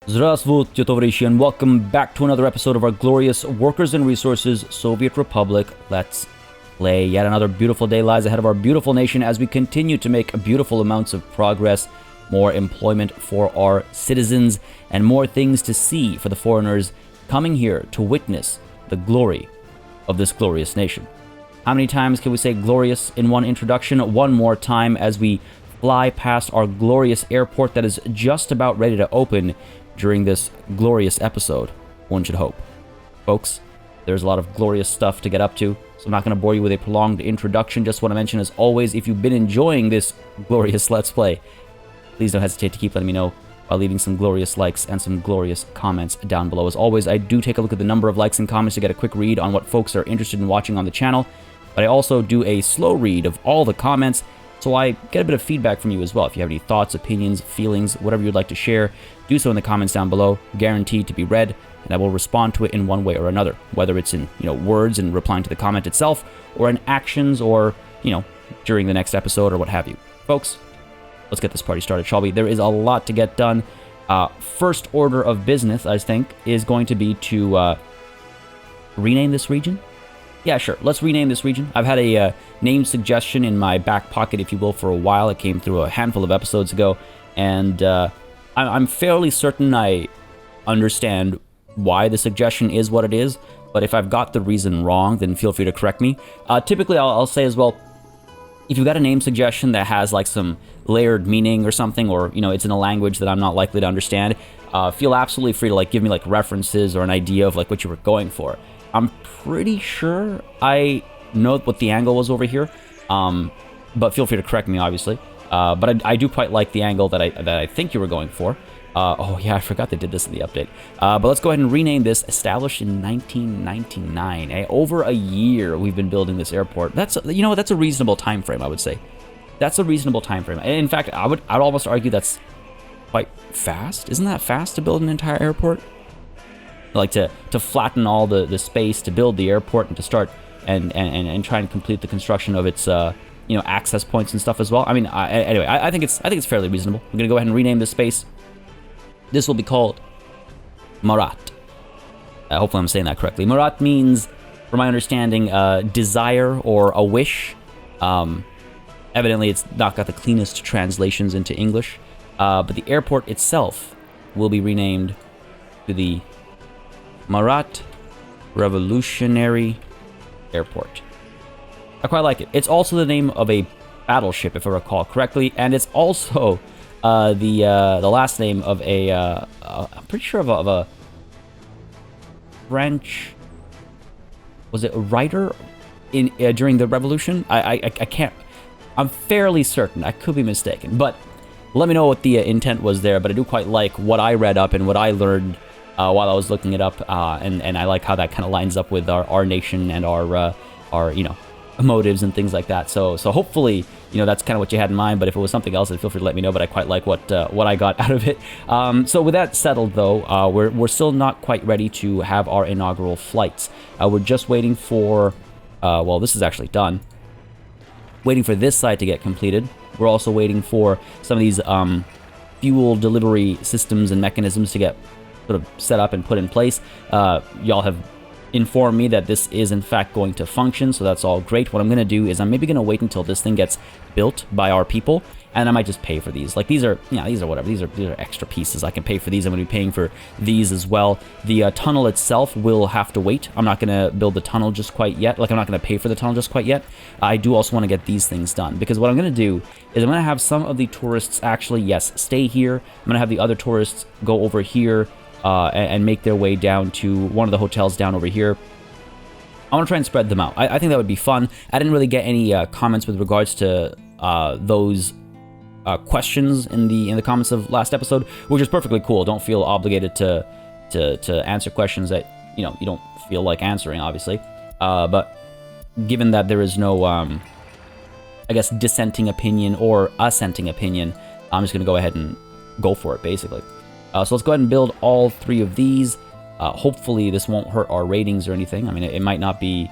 Здравствуйте, товарищи, and welcome back to another episode of our glorious Workers and Resources Soviet Republic Let's Play. Yet another beautiful day lies ahead of our beautiful nation as we continue to make beautiful amounts of progress, more employment for our citizens, and more things to see for the foreigners coming here to witness the glory of this glorious nation. How many times can we say glorious in one introduction? One more time as we fly past our glorious airport that is just about ready to open during this glorious episode, one should hope. Folks, there's a lot of glorious stuff to get up to, so I'm not going to bore you with a prolonged introduction. Just want to mention, as always, if you've been enjoying this glorious Let's Play, please don't hesitate to keep letting me know by leaving some glorious likes and some glorious comments down below. As always, I do take a look at the number of likes and comments to get a quick read on what folks are interested in watching on the channel, but I also do a slow read of all the comments, so I get a bit of feedback from you as well. If you have any thoughts, opinions, feelings, whatever you'd like to share, do so in the comments down below, guaranteed to be read, and I will respond to it in one way or another, whether it's in, words and replying to the comment itself, or in actions, or, during the next episode, or what have you. Folks, let's get this party started, shall we? There is a lot to get done. First order of business, I think, is going to be to rename this region. Yeah, sure. Let's rename this region. I've had a name suggestion in my back pocket, if you will, for a while. It came through a handful of episodes ago, and I'm fairly certain I understand why the suggestion is what it is, but if I've got the reason wrong, then feel free to correct me. Typically, I'll say as well, if you've got a name suggestion that has like some layered meaning or something, or, it's in a language that I'm not likely to understand, feel absolutely free to give me references or an idea of what you were going for. I'm pretty sure I know what the angle was over here, but feel free to correct me, obviously. But I do quite like the angle that I think you were going for. Oh yeah, I forgot they did this in the update. But let's go ahead and rename this. Established in 1999. Over a year we've been building this airport. That's that's a reasonable time frame, I would say. That's a reasonable time frame. And in fact, I'd almost argue that's quite fast. Isn't that fast to build an entire airport? To flatten all the space, to build the airport, and to start and try and complete the construction of its access points and stuff as well. I mean, anyway, I think it's fairly reasonable. I'm gonna go ahead and rename this space. This will be called Marat. Hopefully I'm saying that correctly. Marat means, from my understanding, desire or a wish. Evidently, it's not got the cleanest translations into English, but the airport itself will be renamed to the Marat Revolutionary Airport. I quite like it. It's also the name of a battleship, if I recall correctly, and it's also the last name of I'm pretty sure of a French, was it a writer in during the Revolution? I can't. I'm fairly certain. I could be mistaken, but let me know what the intent was there. But I do quite like what I read up and what I learned while I was looking it up, and I like how that kind of lines up with our nation and our motives and things like that. So hopefully that's kind of what you had in mind. But if it was something else, then feel free to let me know. But I quite like what I got out of it. So with that settled, though, we're still not quite ready to have our inaugural flights. We're just waiting for well, this is actually done. Waiting for this side to get completed. We're also waiting for some of these fuel delivery systems and mechanisms to get sort of set up and put in place. Y'all have informed me that this is in fact going to function, so that's all great. What I'm going to do is I'm maybe going to wait until this thing gets built by our people, and I might just pay for these. These are whatever. These are extra pieces. I can pay for these. I'm going to be paying for these as well. The tunnel itself will have to wait. I'm not going to build the tunnel just quite yet. I'm not going to pay for the tunnel just quite yet. I do also want to get these things done, because what I'm going to do is I'm going to have some of the tourists actually, yes, stay here. I'm going to have the other tourists go over here and make their way down to one of the hotels down over here. I want to try and spread them out. I think that would be fun. I didn't really get any comments with regards to those questions in the comments of last episode, which is perfectly cool. Don't feel obligated to answer questions that you don't feel like answering, obviously. But given that there is no I guess dissenting opinion or assenting opinion, I'm just gonna go ahead and go for it, basically. So let's go ahead and build all three of these. Hopefully this won't hurt our ratings or anything. I mean, it might not be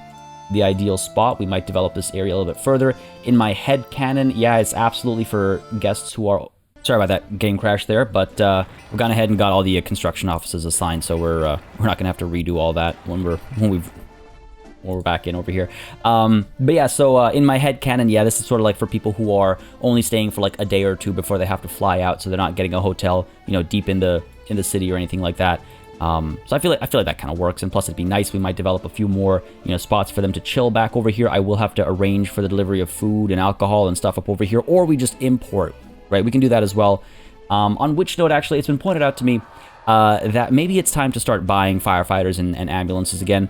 the ideal spot. We might develop this area a little bit further. In my head canon, yeah, it's absolutely for guests who are Sorry about that game crash there, but we've gone ahead and got all the construction offices assigned, so we're not gonna have to redo all that when we're back in over here. But yeah, so in my head canon, yeah, this is sort of like for people who are only staying for like a day or two before they have to fly out, so they're not getting a hotel, you know, deep in the city or anything like that. So I feel like that kind of works, and plus it'd be nice. We might develop a few more, you know, spots for them to chill back over here. I will have to arrange for the delivery of food and alcohol and stuff up over here, or we just import, right? We can do that as well. On which note, actually, it's been pointed out to me that maybe it's time to start buying firefighters and ambulances again.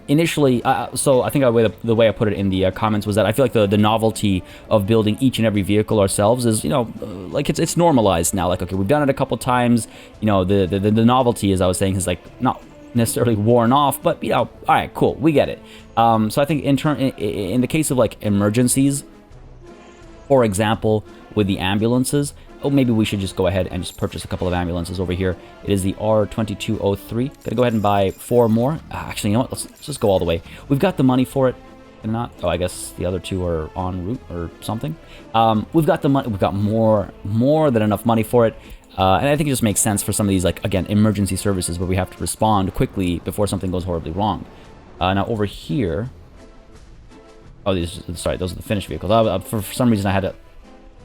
Initially, so I think the way I put it in the comments was that I feel like the novelty of building each and every vehicle ourselves is, you know, like it's normalized now. Like, okay, we've done it a couple times. You know, the novelty, as I was saying, is like not necessarily worn off, but you know, all right, cool, we get it. So I think in the case of like emergencies, for example, with the ambulances, oh, maybe we should just go ahead and just purchase a couple of ambulances over here. It is the R2203. Gonna go ahead and buy 4 more. Actually, you know what? Let's just go all the way. We've got the money for it. And not. Oh, I guess the other 2 are en route or something. We've got the money. We've got more than enough money for it. And I think it just makes sense for some of these, like, again, emergency services where we have to respond quickly before something goes horribly wrong. Now over here. Oh, sorry, those are the finished vehicles. For some reason,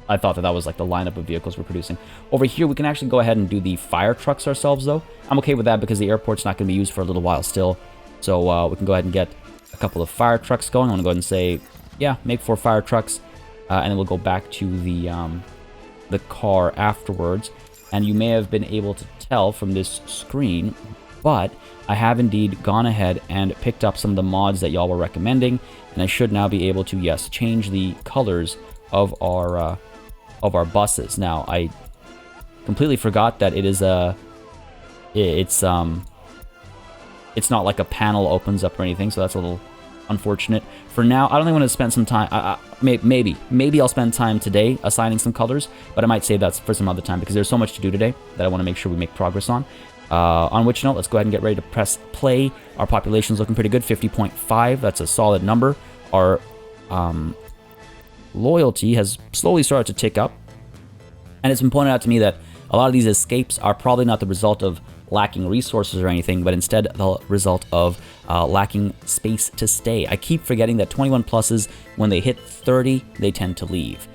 I thought that was like the lineup of vehicles we're producing. Over here, we can actually go ahead and do the fire trucks ourselves, though. I'm okay with that because the airport's not going to be used for a little while still. So we can go ahead and get a couple of fire trucks going. I'm going to go ahead and say, yeah, make 4 fire trucks. And then we'll go back to the car afterwards. And you may have been able to tell from this screen, but I have indeed gone ahead and picked up some of the mods that y'all were recommending. And I should now be able to, yes, change the colors of our buses. Now, I completely forgot that it is it's not like a panel opens up or anything, so that's a little unfortunate. For now, I don't think I'm going to spend some time. Maybe I'll spend time today assigning some colors, but I might save that for some other time because there's so much to do today that I want to make sure we make progress on. On which note, let's go ahead and get ready to press play. Our population's looking pretty good, 50.5. That's a solid number. Our loyalty has slowly started to tick up. And it's been pointed out to me that a lot of these escapes are probably not the result of lacking resources or anything, but instead the result of lacking space to stay. I keep forgetting that 21 pluses, when they hit 30, they tend to leave.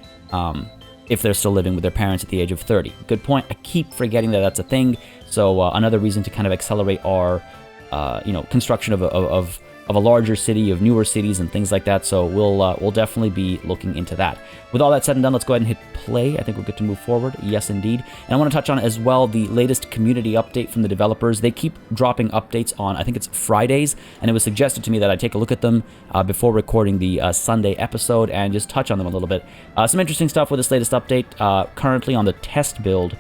If they're still living with their parents at the age of 30. Good point. I keep forgetting that that's a thing. So another reason to kind of accelerate our, construction of a larger city, of newer cities and things like that. So we'll definitely be looking into that. With all that said and done, let's go ahead and hit play. I think we're good to move forward. Yes, indeed. And I want to touch on as well the latest community update from the developers. They keep dropping updates on, I think it's Fridays, and it was suggested to me that I take a look at them before recording the Sunday episode and just touch on them a little bit. Some interesting stuff with this latest update. Currently on the test build,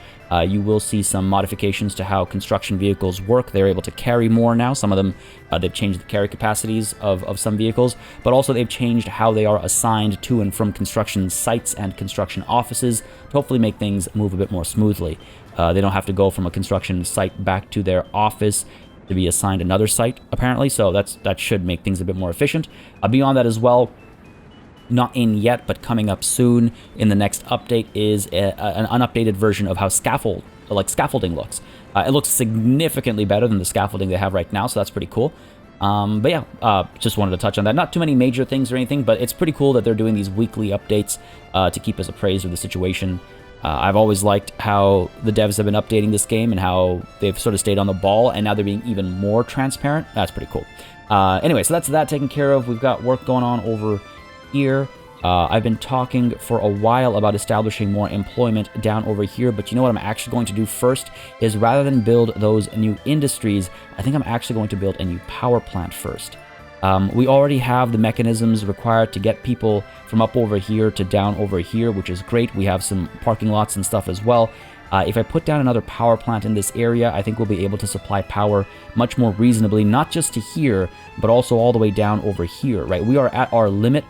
you will see some modifications to how construction vehicles work. They're able to carry more now. Some of them, they've changed the carry capacities of some vehicles, but also they've changed how they are assigned to and from construction sites and construction offices to hopefully make things move a bit more smoothly. They don't have to go from a construction site back to their office to be assigned another site, apparently, so that should make things a bit more efficient. Beyond that as well, not in yet, but coming up soon in the next update is an unupdated version of how scaffolding looks. It looks significantly better than the scaffolding they have right now, so that's pretty cool. But yeah, just wanted to touch on that. Not too many major things or anything, but it's pretty cool that they're doing these weekly updates to keep us appraised of the situation. I've always liked how the devs have been updating this game and how they've sort of stayed on the ball, and now they're being even more transparent. That's pretty cool. Anyway, so that's that taken care of. We've got work going on over here. I've been talking for a while about establishing more employment down over here, but you know what I'm actually going to do first is, rather than build those new industries, I think I'm actually going to build a new power plant first. We already have the mechanisms required to get people from up over here to down over here, which is great. We have some parking lots and stuff as well. If I put down another power plant in this area, I think we'll be able to supply power much more reasonably, not just to here, but also all the way down over here, right? We are at our limit.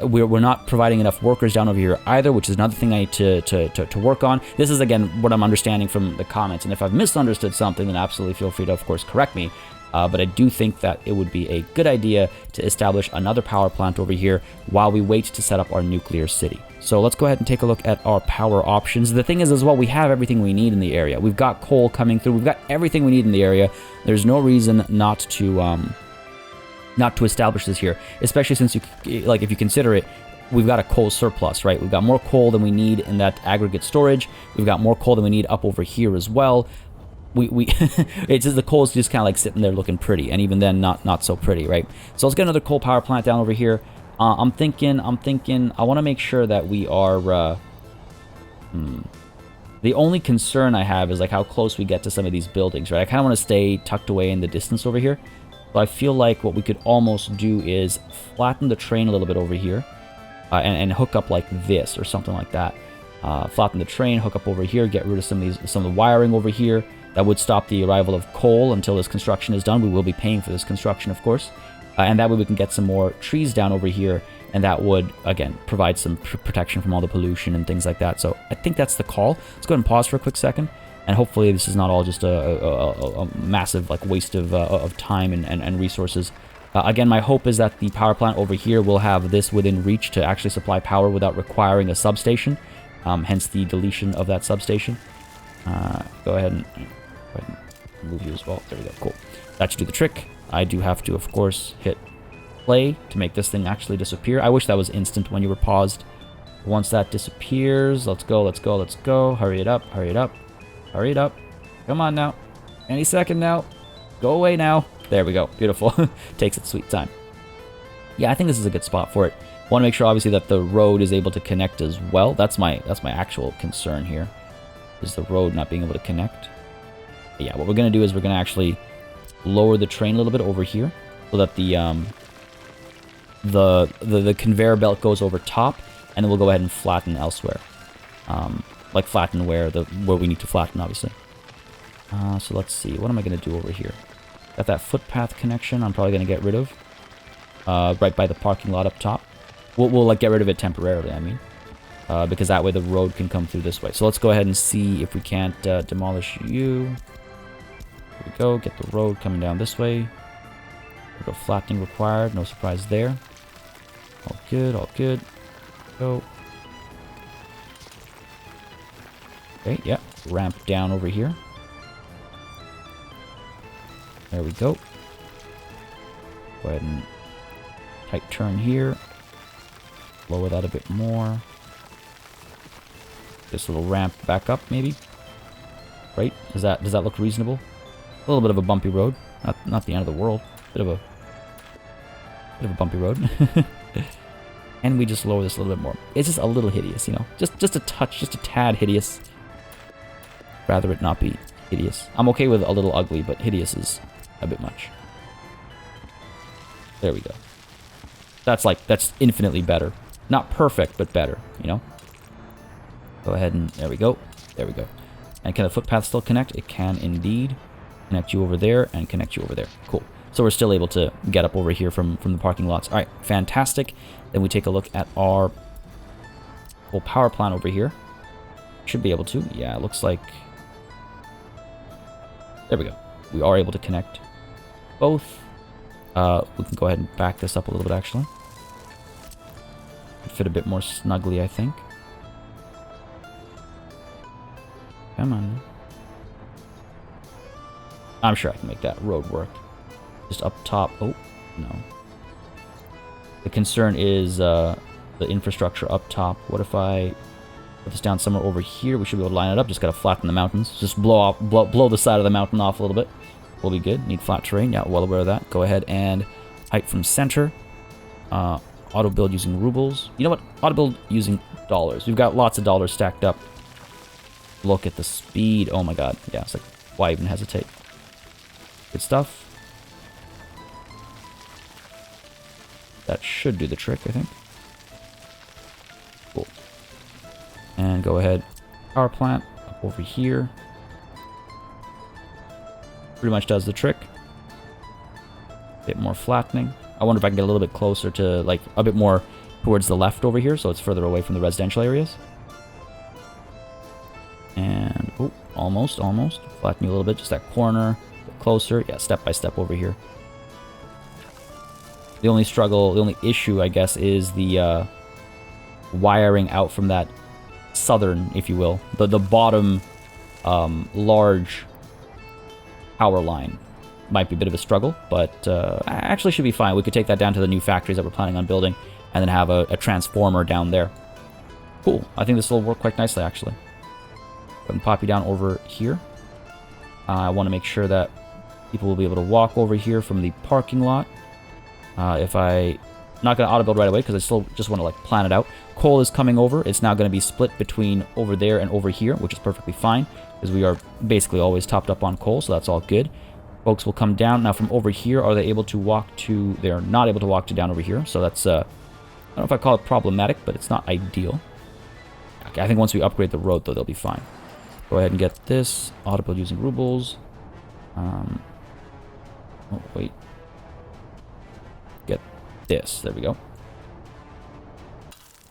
we're not providing enough workers down over here either, which is another thing I need to work on. This is, again, what I'm understanding from the comments, and if I've misunderstood something, then absolutely feel free to, of course, correct me. But I do think that it would be a good idea to establish another power plant over here while we wait to set up our nuclear city. So let's go ahead and take a look at our power options. The thing is as well, we have everything we need in the area. We've got coal coming through. We've got everything we need in the area. There's no reason not to establish this here, especially since if you consider it, we've got a coal surplus, right? We've got more coal than we need in that aggregate storage. We've got more coal than we need up over here as well. It's just the coal's just kind of like sitting there looking pretty, and even then not so pretty, right? So let's get another coal power plant down over here. I'm thinking I want to make sure that we are the only concern I have is like how close we get to some of these buildings, right? I kind of want to stay tucked away in the distance over here. So I feel like what we could almost do is flatten the train a little bit over here, and hook up like this or something like that. Flatten the train, hook up over here, get rid of some of the wiring over here. That would stop the arrival of coal until this construction is done. We will be paying for this construction, of course. And that way we can get some more trees down over here, and that would, again, provide some protection from all the pollution and things like that. So I think that's the call. Let's go ahead and pause for a quick second, and hopefully this is not all just a massive like waste of time and resources. Again, my hope is that the power plant over here will have this within reach to actually supply power without requiring a substation, hence the deletion of that substation. Go ahead and move you as well. There we go. Cool. That should do the trick. I do have to, of course, hit play to make this thing actually disappear. I wish that was instant when you were paused. Once that disappears, let's go, let's go, let's go. Hurry it up, hurry it up, hurry it up. Come on now. Any second now. Go away now. There we go. Beautiful. Takes its sweet time. Yeah, I think this is a good spot for it. Want to make sure, obviously, that the road is able to connect as well. That's my actual concern here, is the road not being able to connect. But yeah, what we're going to do is we're going to actually lower the train a little bit over here so that the conveyor belt goes over top, and then we'll go ahead and flatten elsewhere. Like flatten where we need to flatten, obviously. So let's see. What am I going to do over here? Got that footpath connection I'm probably going to get rid of. Right by the parking lot up top. We'll like get rid of it temporarily, I mean. Because that way the road can come through this way. So let's go ahead and see if we can't demolish you. There we go. Get the road coming down this way. We go flattening required. No surprise there. All good, all good. Go. Okay, yeah. Ramp down over here. There we go. Go ahead and tight turn here. Lower that a bit more. This little ramp back up, maybe. Right? Does that look reasonable? A little bit of a bumpy road. Not the end of the world. Bit of a bumpy road. And we just lower this a little bit more. It's just a little hideous, you know. Just a touch, just a tad hideous. Rather it not be hideous. I'm okay with a little ugly, but hideous is a bit much. There we go. That's infinitely better. Not perfect, but better, you know? Go ahead and, there we go. There we go. And can the footpath still connect? It can indeed. Connect you over there and connect you over there. Cool. So we're still able to get up over here from the parking lots. All right, fantastic. Then we take a look at our whole power plant over here. Should be able to. Yeah, it looks like... There we go. We are able to connect both. We can go ahead and back this up a little bit, actually. Fit a bit more snugly, I think. Come on. I'm sure I can make that road work. Just up top. Oh, no. The concern is the infrastructure up top. What if I put this down somewhere over here? We should be able to line it up. Just gotta flatten the mountains. Just blow the side of the mountain off a little bit. We'll be good. Need flat terrain. Yeah, well aware of that. Go ahead and height from center. Auto build using rubles. You know what? Auto build using dollars. We've got lots of dollars stacked up. Look at the speed. Oh my god. Yeah, it's like, why even hesitate? Good stuff. That should do the trick, I think. Cool. And go ahead. Power plant up over here. Pretty much does the trick. Bit more flattening. I wonder if I can get a little bit closer to, like, a bit more towards the left over here, so it's further away from the residential areas. And, oh, almost. Flatten you a little bit, just that corner. Get closer. Yeah, step by step over here. The only issue, I guess, is the wiring out from that southern, if you will. The bottom large power line might be a bit of a struggle, but actually should be fine. We could take that down to the new factories that we're planning on building, and then have a transformer down there. Cool. I think this will work quite nicely, actually. Go ahead and pop you down over here. I want to make sure that people will be able to walk over here from the parking lot. If I... Not going to auto-build right away, because I still just want to, like, plan it out. Coal is coming over. It's now going to be split between over there and over here, which is perfectly fine, because we are basically always topped up on coal, so that's all good. Folks will come down. Now, from over here, are they able to walk to... They're not able to walk to down over here, so that's... I don't know if I call it problematic, but it's not ideal. Okay, I think once we upgrade the road, though, they'll be fine. Go ahead and get this. Auto-build using rubles. Oh, wait. Get this. There we go.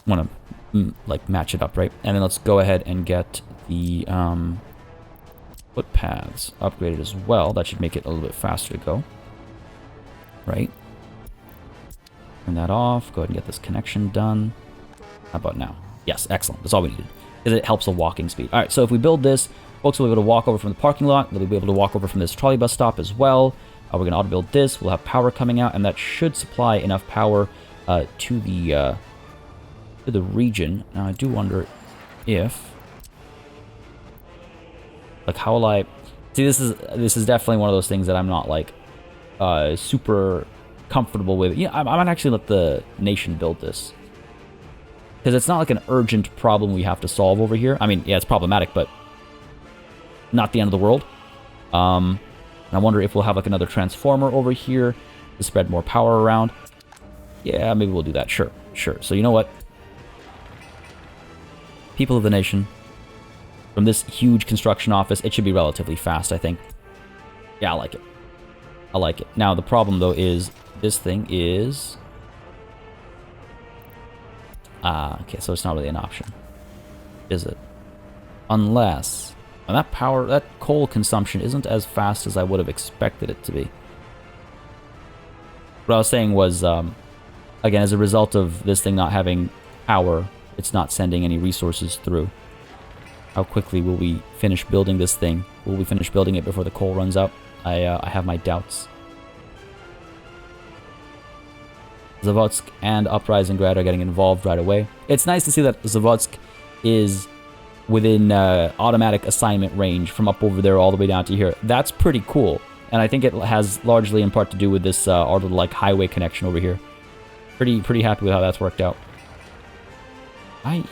Want to like match it up, right? And then let's go ahead and get the footpaths upgraded as well. That should make it a little bit faster to go, right? Turn that off. Go ahead and get this connection done. How about now? Yes, excellent. That's all we needed, because it helps the walking speed. All right, so if we build this, folks will be able to walk over from the parking lot. They'll be able to walk over from this trolley bus stop as well. We're going to auto-build this. We'll have power coming out, and that should supply enough power to the region. Now, I do wonder if... Like, how will I... See, this is definitely one of those things that I'm not, like, super comfortable with. Yeah, I might actually let the nation build this, because it's not like an urgent problem we have to solve over here. I mean, yeah, it's problematic, but not the end of the world. And I wonder if we'll have like another transformer over here to spread more power around. Yeah, maybe we'll do that. Sure. So you know what? People of the nation, from this huge construction office, it should be relatively fast, I think. Yeah, I like it. Now, the problem, though, is this thing is... okay, so it's not really an option, is it? Unless... And that coal consumption isn't as fast as I would have expected it to be. What I was saying was, again, as a result of this thing not having power, it's not sending any resources through. How quickly will we finish building this thing? Will we finish building it before the coal runs out? I have my doubts. Zavodsk and Uprising-Grad are getting involved right away. It's nice to see that Zavodsk is within automatic assignment range from up over there all the way down to here. That's pretty cool. And I think it has largely in part to do with this our little like highway connection over here. Pretty happy with how that's worked out.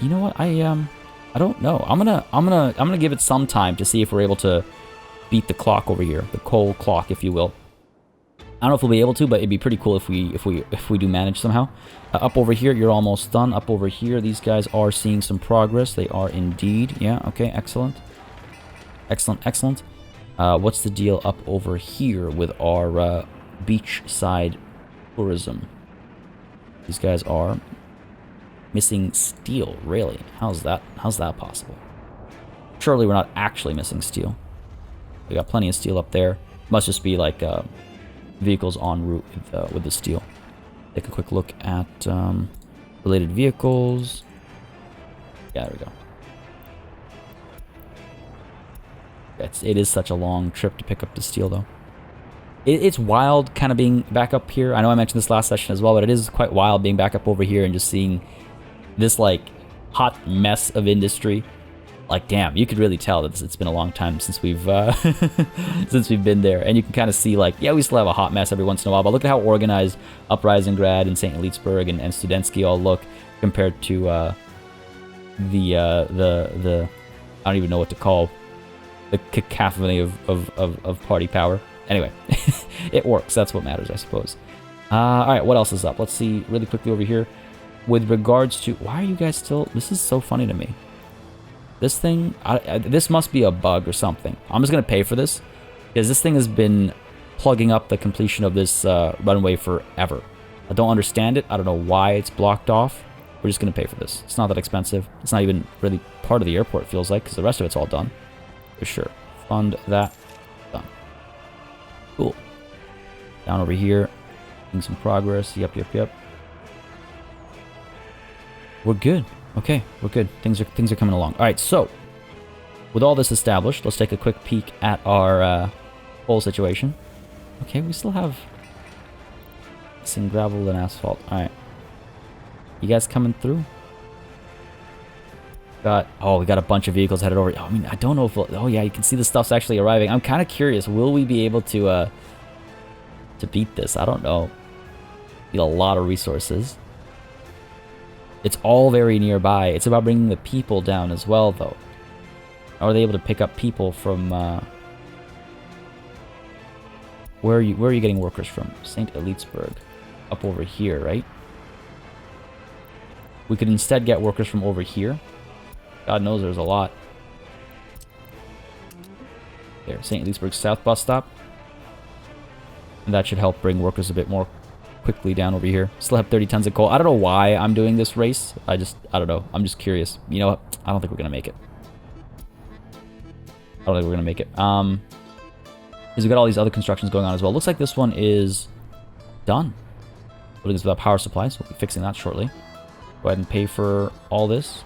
You know what? I don't know. I'm gonna give it some time to see if we're able to beat the clock over here, the coal clock, if you will. I don't know if we'll be able to, but it'd be pretty cool if we do manage somehow. Up over here, you're almost done. Up over here, these guys are seeing some progress. They are indeed. Yeah, okay, excellent. Excellent. What's the deal up over here with our beachside tourism? These guys are missing steel, really? How's that possible? Surely we're not actually missing steel. We got plenty of steel up there. Must just be like vehicles en route with the steel. Take a quick look at related vehicles. Yeah, there we go. It is such a long trip to pick up the steel, though. It's wild kind of being back up here. I know I mentioned this last session as well, but it is quite wild being back up over here and just seeing this, like, hot mess of industry. Like, damn, you could really tell that it's been a long time since we've since we've been there. And you can kind of see, like, yeah, we still have a hot mess every once in a while, but look at how organized Uprising-Grad and St. Elitesburg and Studensky all look compared to the I don't even know what to call the cacophony of party power. Anyway, it works. That's what matters, I suppose. All right, what else is up? Let's see really quickly over here. With regards to... Why are you guys still... This is so funny to me. This thing... this must be a bug or something. I'm just going to pay for this, because this thing has been plugging up the completion of this runway forever. I don't understand it. I don't know why it's blocked off. We're just going to pay for this. It's not that expensive. It's not even really part of the airport, it feels like, because the rest of it's all done. For sure. Fund that. Done. Cool. Down over here. Making some progress. Yep. We're good. Okay, we're good. Things are coming along. All right, so with all this established, let's take a quick peek at our whole situation. Okay, we still have some gravel and asphalt. All right, you guys coming through? We got a bunch of vehicles headed over. I mean, I don't know if oh yeah, you can see the stuff's actually arriving. I'm kind of curious. Will we be able to beat this? I don't know. Need a lot of resources. It's all very nearby. It's about bringing the people down as well, though. Are they able to pick up people from... Where are you getting workers from? St. Elitesburg. Up over here, right? We could instead get workers from over here. God knows there's a lot. There, St. Elitesburg South bus stop. And that should help bring workers a bit more quickly down over here. Still have 30 tons of coal. I don't know why I'm doing this race. I don't know. I'm just curious. You know what? I don't think we're gonna make it. Because we got all these other constructions going on as well. Looks like this one is done. Buildings without power supplies. We'll be fixing that shortly. Go ahead and pay for all this.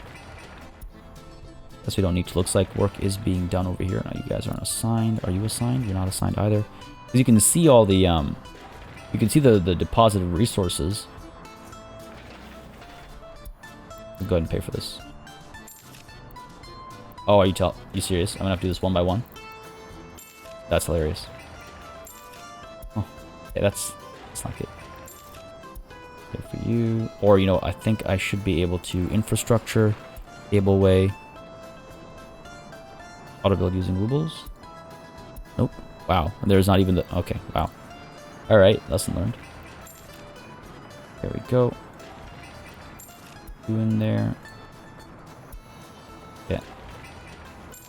Guess we don't need to. Looks like work is being done over here. Now you guys aren't assigned. Are you assigned? You're not assigned either. Because you can see all the you can see the deposit of resources. We'll go ahead and pay for this. Oh, are you serious? I'm gonna have to do this one by one. That's hilarious. Oh, okay, that's not good. Good for you. Or, you know, I think I should be able to infrastructure, cableway, auto build using rubles. Nope. Wow. And there's not even the... Okay, wow. Alright, lesson learned. There we go. You in there. Yeah.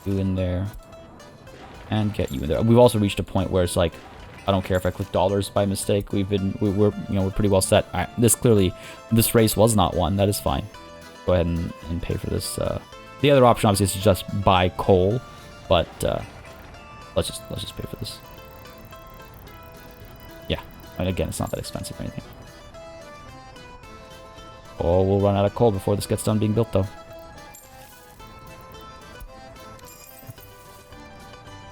You in there. And get you in there. We've also reached a point where it's like, I don't care if I click dollars by mistake. We're pretty well set. All right, this race was not won. That is fine. Go ahead and pay for this. The other option obviously is to just buy coal, but let's just pay for this. Yeah, and again, it's not that expensive or anything. Oh, we'll run out of coal before this gets done being built, though.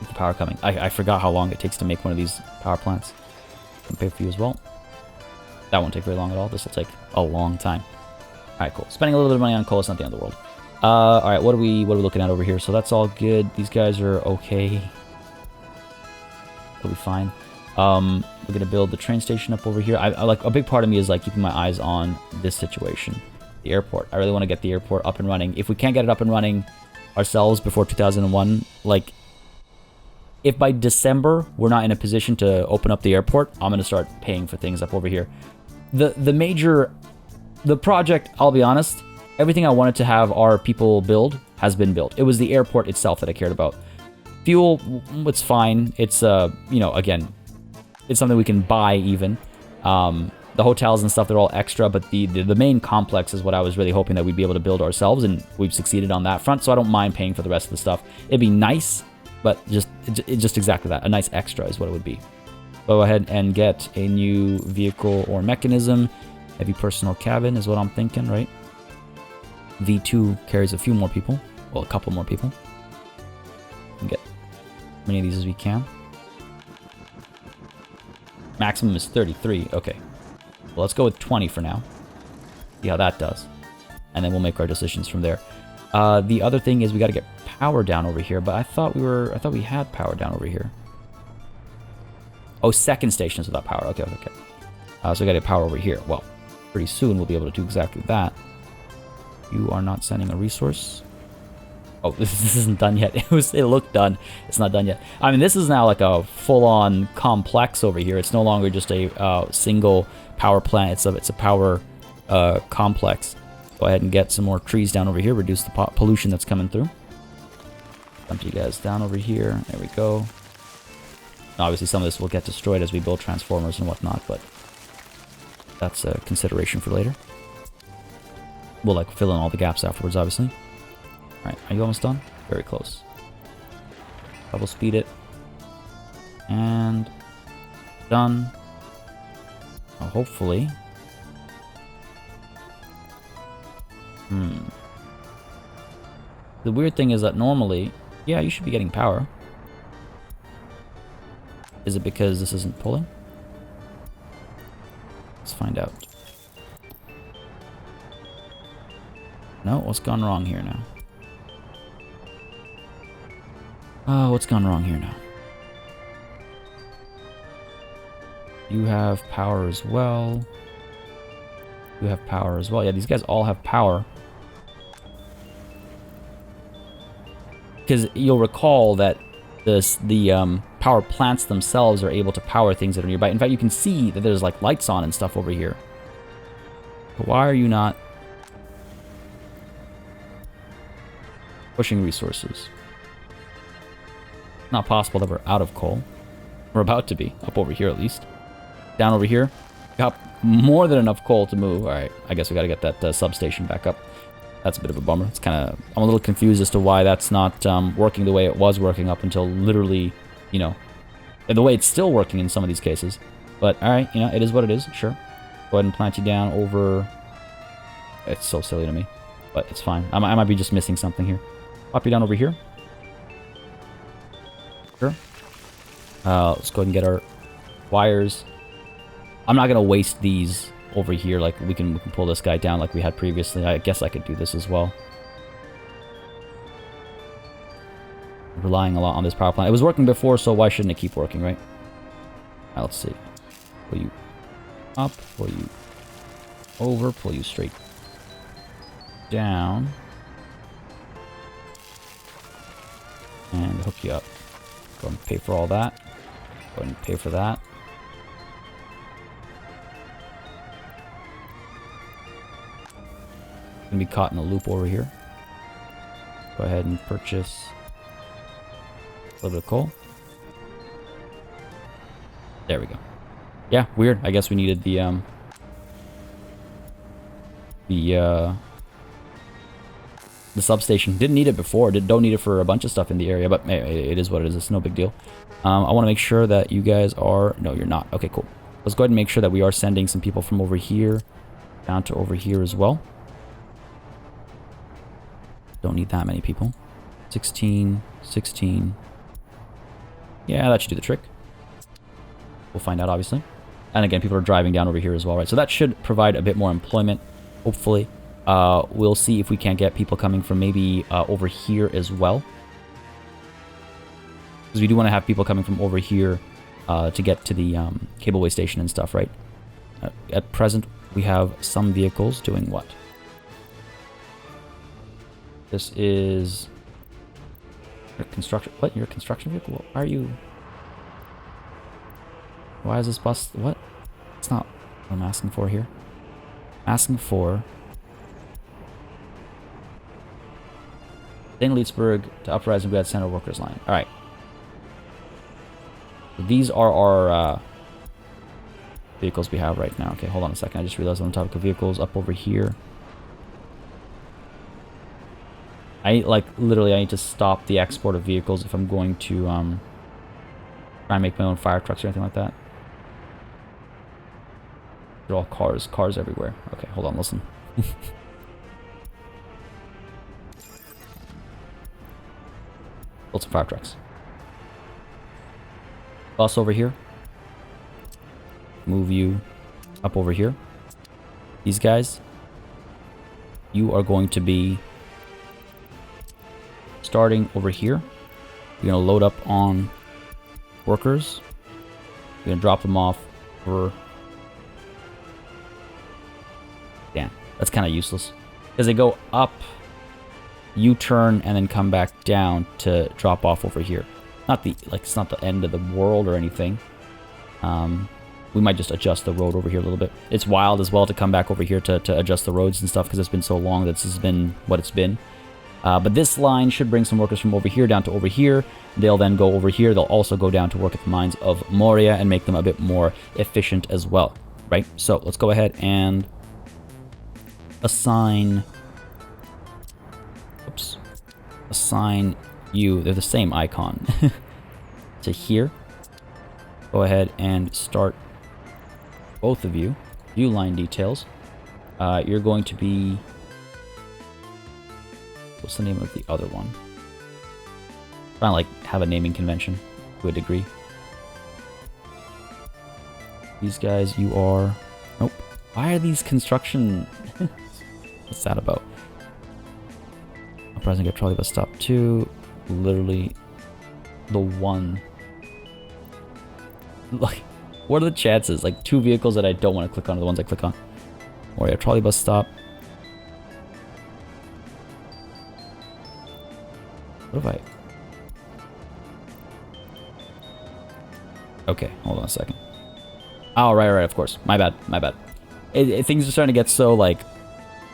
The power coming. I forgot how long it takes to make one of these power plants. Can pay for you as well. That won't take very long at all. This will take a long time. Alright, cool. Spending a little bit of money on coal is not the end of the world. Alright, what are we looking at over here? So that's all good. These guys are okay. They'll be fine. We're gonna build the train station up over here. I like, a big part of me is like keeping my eyes on this situation. The airport. I really want to get the airport up and running. If we can't get it up and running ourselves before 2001, like, if by December we're not in a position to open up the airport, I'm gonna start paying for things up over here. The project, I'll be honest, everything I wanted to have our people build has been built. It was the airport itself that I cared about. Fuel, it's fine. It's again, it's something we can buy even. The hotels and stuff, they're all extra, but the main complex is what I was really hoping that we'd be able to build ourselves, and we've succeeded on that front, so I don't mind paying for the rest of the stuff. It'd be nice, but just exactly that. A nice extra is what it would be. Go ahead and get a new vehicle or mechanism. Heavy personal cabin is what I'm thinking, right? V2 carries a few more people. Well, a couple more people. And get as many of these as we can. Maximum is 33. Okay. Well, let's go with 20 for now. See how that does. And then we'll make our decisions from there. The other thing is we got to get power down over here, but I thought we had power down over here. Oh, second stations without power. Okay. So we got to get power over here. Well, pretty soon we'll be able to do exactly that. You are not sending a resource. Oh, this isn't done yet. It looked done. It's not done yet. I mean, this is now like a full-on complex over here. It's no longer just a single power plant. It's a power complex. Go ahead and get some more trees down over here. Reduce the pollution that's coming through. Dump you guys down over here. There we go. And obviously, some of this will get destroyed as we build transformers and whatnot, but That's a consideration for later. We'll like fill in all the gaps afterwards, obviously. All right, are you almost done? Very close. Double speed it. And done. Now, hopefully. The weird thing is that normally, yeah, you should be getting power. Is it because this isn't pulling? Let's find out. No, what's gone wrong here now? Oh, what's gone wrong here now? You have power as well. You have power as well. Yeah, these guys all have power. Because you'll recall that the power plants themselves are able to power things that are nearby. In fact, you can see that there's like lights on and stuff over here. But why are you not pushing resources? Not possible that we're out of coal. We're about to be, up over here at least. Down over here, got more than enough coal to move. All right, I guess we got to get that substation back up. That's a bit of a bummer. It's kind of, I'm a little confused as to why that's not working the way it was working up until literally, you know, the way it's still working in some of these cases. But all right, you know, it is what it is. Sure, go ahead and plant you down over. It's so silly to me, but it's fine. I might be just missing something here. Pop you down over here. Sure. Let's go ahead and get our wires. I'm not gonna waste these over here. Like we can pull this guy down like we had previously. I guess I could do this as well. Relying a lot on this power plant. It was working before, so why shouldn't it keep working, right? Now, let's see. Pull you up, pull you over, pull you straight down, and hook you up. Go ahead and pay for all that. Go ahead and pay for that. Gonna be caught in a loop over here. Go ahead and purchase a little bit of coal. There we go. Yeah, weird. I guess we needed the substation. Didn't need it before. Don't need it for a bunch of stuff in the area, but it is what it is. It's no big deal. I want to make sure that you guys are... No, you're not. Okay, cool. Let's go ahead and make sure that we are sending some people from over here down to over here as well. Don't need that many people. 16, 16. Yeah, that should do the trick. We'll find out, obviously. And again, people are driving down over here as well, right? So that should provide a bit more employment, hopefully. We'll see if we can't get people coming from maybe over here as well. Because we do want to have people coming from over here to get to the cableway station and stuff, right? At present, we have some vehicles doing what? This is your construction. What? Your construction vehicle? Why are you? Why is this bus? What? It's not what I'm asking for here. I'm asking for St. Leedsburg to Uprising. We got Center Workers Line. All right. So these are our vehicles we have right now. Okay, hold on a second. I just realized on the topic of vehicles, up over here. Literally, I need to stop the export of vehicles if I'm going to try and make my own fire trucks or anything like that. They're all cars everywhere. Okay, hold on, listen. Build some fire trucks. Bus over here. Move you up over here. These guys, you are going to be starting over here. You're going to load up on workers. You're going to drop them off for... Damn, that's kind of useless. Because they go up, U-turn, and then come back down to drop off over here. Not the, like, it's not the end of the world or anything. We might just adjust the road over here a little bit. It's wild as well to come back over here to adjust the roads and stuff because it's been so long that this has been what it's been. But this line should bring some workers from over here down to over here. They'll then go over here. They'll also go down to work at the mines of Moria and make them a bit more efficient as well. right? So let's go ahead and assign... Oops. Assign you, they're the same icon, to here. Go ahead and start both of you. View line details. You're going to be... What's the name of the other one? Trying to like have a naming convention to a degree. These guys, you are... Nope. Why are these construction... What's that about? Uprising get trolley bus stop 2. Literally the one. Like, what are the chances? Like 2 vehicles that I don't want to click on are the ones I click on. Or yeah, trolley bus stop. What if I... Okay, hold on a second. Oh, right, of course. My bad. Things are starting to get so, like,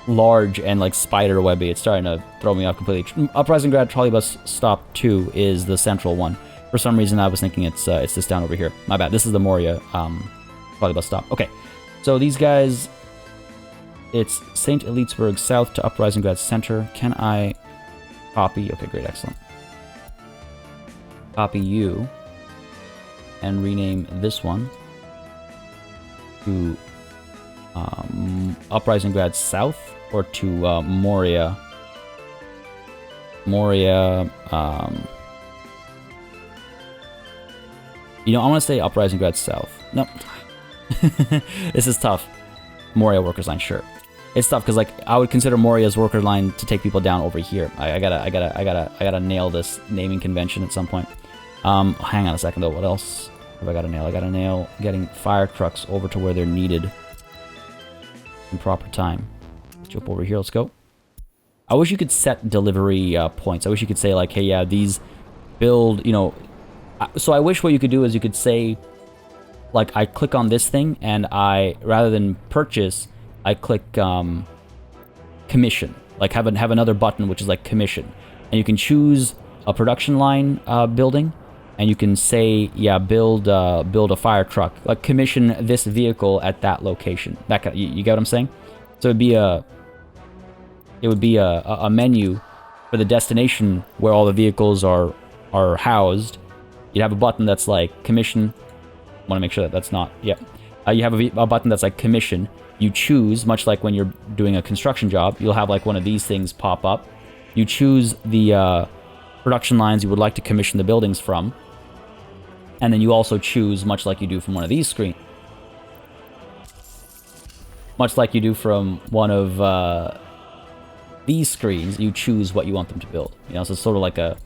large and, like, spider webby. It's starting to throw me off completely. Uprising Grad Trolley Bus Stop 2 is the central one. For some reason, I was thinking it's this down over here. My bad. This is the Moria Trolley Bus Stop. Okay, so these guys... It's St. Elitesburg South to Uprising Grad Center. Can I copy? Okay, great, excellent. Copy you and rename this one to Uprising Grad South or to Moria. You know, I want to say Uprising Grad South. No. This is tough. Moria Workers Line, sure. It's tough because, like, I would consider Moria's worker line to take people down over here. I gotta nail this naming convention at some point. Hang on a second though. What else have I gotta nail? I gotta nail getting fire trucks over to where they're needed in proper time. Jump over here. Let's go. I wish you could set delivery points. I wish you could say like, hey, yeah, these build. You know. So I wish what you could do is you could say, like, I click on this thing and I, rather than purchase, I click commission. Like have another button which is like commission, and you can choose a production line building, and you can say, yeah, build a fire truck, like commission this vehicle at that location. That kind of, you get what I'm saying? So it would be a menu for the destination where all the vehicles are housed. You'd have a button that's like commission. I want to make sure that that's not, yep. You have a button that's like commission. You choose, much like when you're doing a construction job, you'll have like one of these things pop up. You choose the production lines you would like to commission the buildings from. And then you also choose, much like you do from one of these screens. Much like you do from one of these screens, you choose what you want them to build. You know, so it's sort of like a,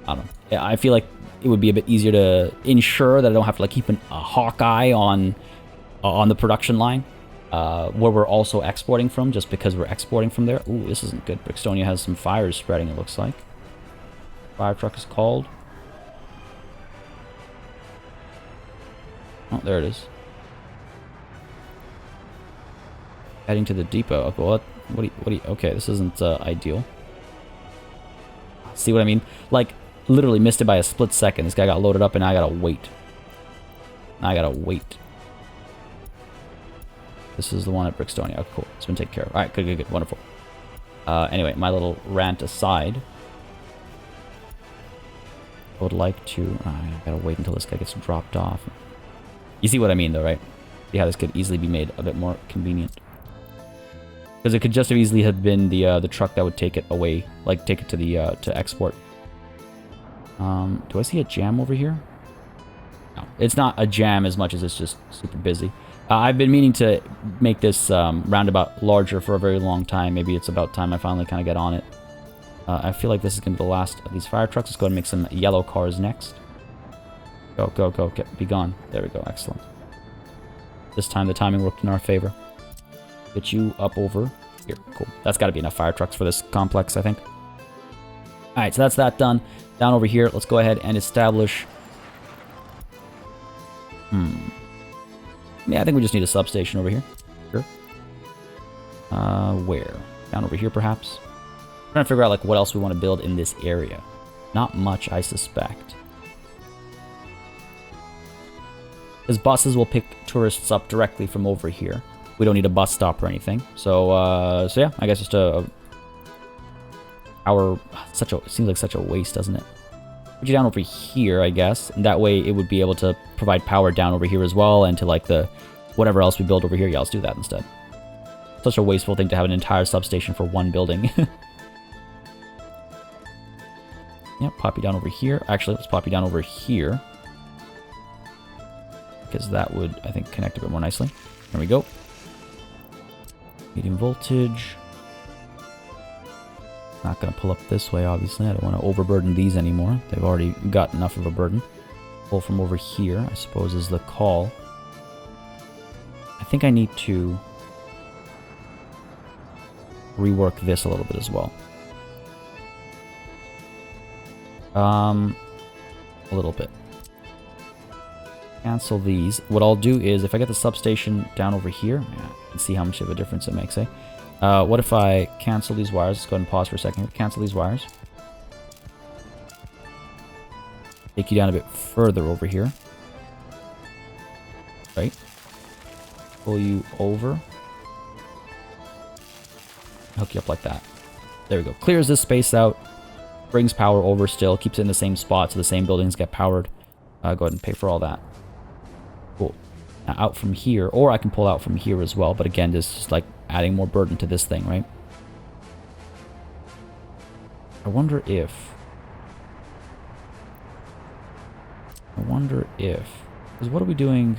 I don't know. I feel like it would be a bit easier to ensure that I don't have to like keep a hawk eye on the production line where we're also exporting from, just because we're exporting from there. Ooh, this isn't good. Brixtonia has some fires spreading, it looks like. Fire truck is called. Oh, there it is. Heading to the depot. Okay, what do you, okay, this isn't ideal. See what I mean? Like, literally missed it by a split second. This guy got loaded up and I gotta wait. This is the one at Brixtonia. Oh, cool. It's been taken care of. Alright, good. Wonderful. Anyway, my little rant aside. I would like to... I gotta wait until this guy gets dropped off. You see what I mean, though, right? See how this could easily be made a bit more convenient. Because it could just as easily have been the truck that would take it away. Like, take it to the to export. Do I see a jam over here? No, it's not a jam as much as it's just super busy. I've been meaning to make this roundabout larger for a very long time. Maybe it's about time I finally kind of get on it. I feel like this is going to be the last of these fire trucks. Let's go ahead and make some yellow cars next. Go. Be gone. There we go. Excellent. This time the timing worked in our favor. Get you up over here. Cool. That's got to be enough fire trucks for this complex, I think. Alright, so that's that done. Down over here, let's go ahead and establish... Yeah, I think we just need a substation over here. Sure. Where? Down over here, perhaps? I'm trying to figure out, like, what else we want to build in this area. Not much, I suspect. Because buses will pick tourists up directly from over here. We don't need a bus stop or anything. So yeah, I guess just a power. It seems like such a waste, doesn't it? Put you down over here, I guess. And that way it would be able to provide power down over here as well, and to like the whatever else we build over here. Yeah, let's do that instead. Such a wasteful thing to have an entire substation for one building. Yeah, pop you down over here. Actually, let's pop you down over here. Because that would, I think, connect a bit more nicely. There we go. Medium voltage. Not going to pull up this way, obviously. I don't want to overburden these anymore. They've already got enough of a burden. Pull from over here, I suppose, is the call. I think I need to rework this a little bit as well. A little bit. Cancel these. What I'll do is, if I get the substation down over here, yeah, and see how much of a difference it makes, eh? What if I cancel these wires? Let's go ahead and pause for a second. Cancel these wires. Take you down a bit further over here. Right. Pull you over. Hook you up like that. There we go. Clears this space out. Brings power over still. Keeps it in the same spot so the same buildings get powered. Go ahead and pay for all that. Cool. Now out from here. Or I can pull out from here as well. But again, this is just like adding more burden to this thing, right? I wonder if... Because what are we doing...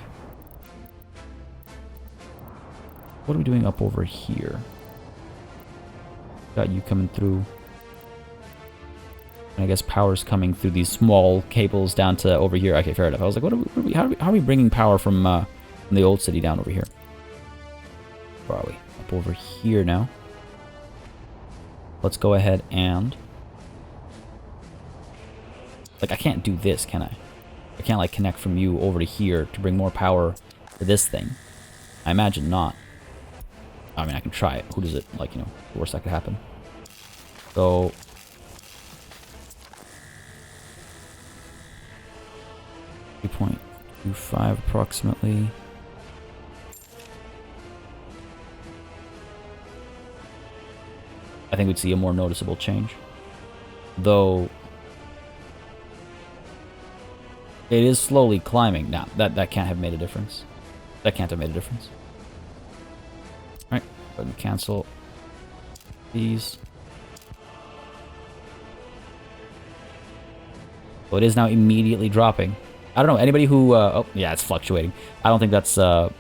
What are we doing up over here? Got you coming through. And I guess power's coming through these small cables down to over here. Okay, fair enough. I was like, how are we bringing power from the old city down over here? Where are we? Up over here now. Let's go ahead and... Like, I can't do this, can I? I can't, like, connect from you over to here to bring more power to this thing. I imagine not. I mean, I can try it. Who does it, like, you know, the worst that could happen. So... 3.25 approximately. I think we'd see a more noticeable change. Though it is slowly climbing. Now, that can't have made a difference. That can't have made a difference. Alright, go ahead and cancel these. So it is now immediately dropping. I don't know, anybody who... oh, yeah, it's fluctuating. I don't think that's... I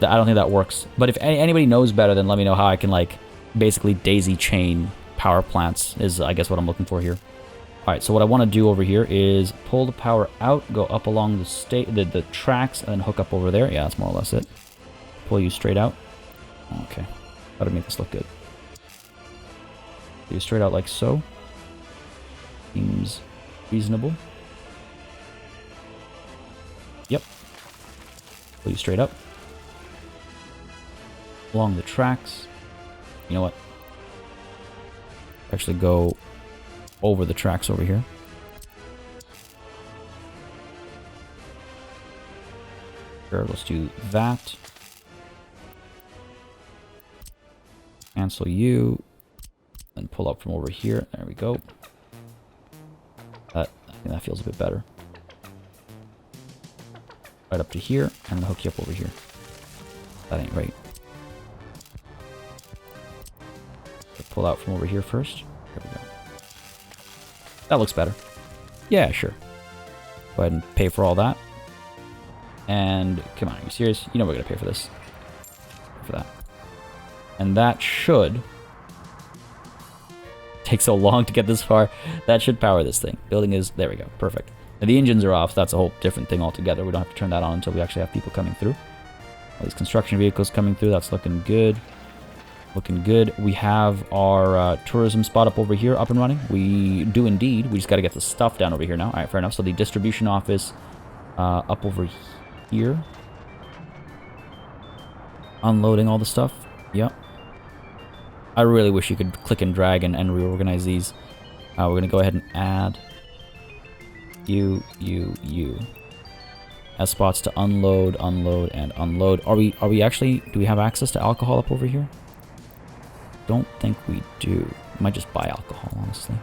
don't think that works. But if anybody knows better, then let me know how I can, like, basically daisy chain power plants is, I guess, what I'm looking for here. Alright, so what I want to do over here is pull the power out, go up along the tracks, and then hook up over there. Yeah, that's more or less it. Pull you straight out. Okay. Gotta make this look good. Pull you straight out like so. Seems reasonable. Yep. Pull you straight up. Along the tracks. You know what? Actually go over the tracks over here. Sure, let's do that. Cancel you. And pull up from over here. There we go. I think that feels a bit better. Right up to here, and hook you up over here. That ain't right. Pull out from over here first. There we go. That looks better. Yeah, sure. Go ahead and pay for all that. And come on, are you serious? You know we're gonna pay for this. For that. And that should take so long to get this far. That should power this thing. Building is there we go. Perfect. Now, the engines are off. So that's a whole different thing altogether. We don't have to turn that on until we actually have people coming through. All these construction vehicles coming through. That's looking good. Looking good. We have our tourism spot up over here up and running. We do indeed. We just got to get the stuff down over here now. All right, fair enough. So the distribution office up over here. Unloading all the stuff. Yep. I really wish you could click and drag and reorganize these. We're going to go ahead and add you. as spots to unload, unload, and unload. Are we actually, do we have access to alcohol up over here? Don't think we do. Might just buy alcohol, honestly.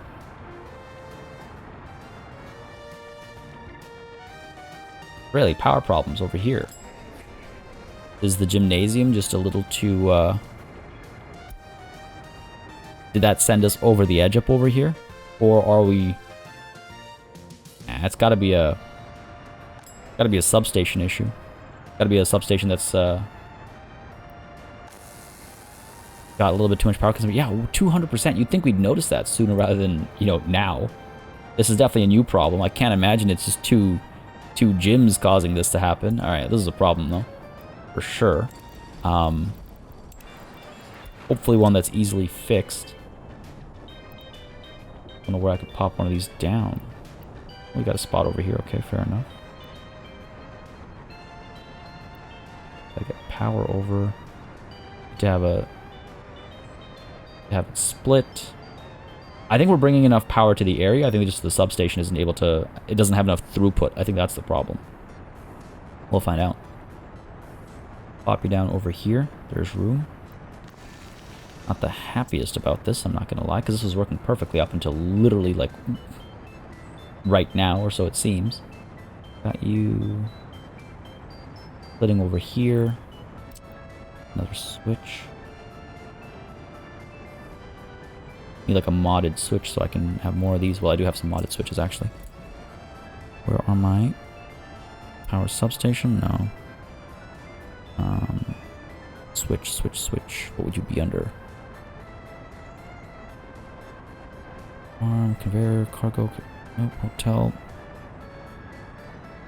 Really, power problems over here. Is the gymnasium just a little too, did that send us over the edge up over here? Or are we... Nah, it's gotta be a substation issue. Gotta be a substation that's, got a little bit too much power consumption. Yeah, 200%. You'd think we'd notice that sooner rather than, you know, now. This is definitely a new problem. I can't imagine it's just two gyms causing this to happen. Alright, this is a problem, though. For sure. Hopefully one that's easily fixed. I don't know where I could pop one of these down. We got a spot over here. Okay, fair enough. I get power over. To have it split. I think we're bringing enough power to the area. I think just the substation isn't able to... It doesn't have enough throughput. I think that's the problem. We'll find out. Pop you down over here. There's room. Not the happiest about this, I'm not going to lie, because this was working perfectly up until literally, like, right now, or so it seems. Got you... splitting over here. Another switch. Need like a modded switch so I can have more of these. Well, I do have some modded switches, actually. Where are my... Power substation? No. Switch. What would you be under? Farm, conveyor, cargo... Nope, hotel.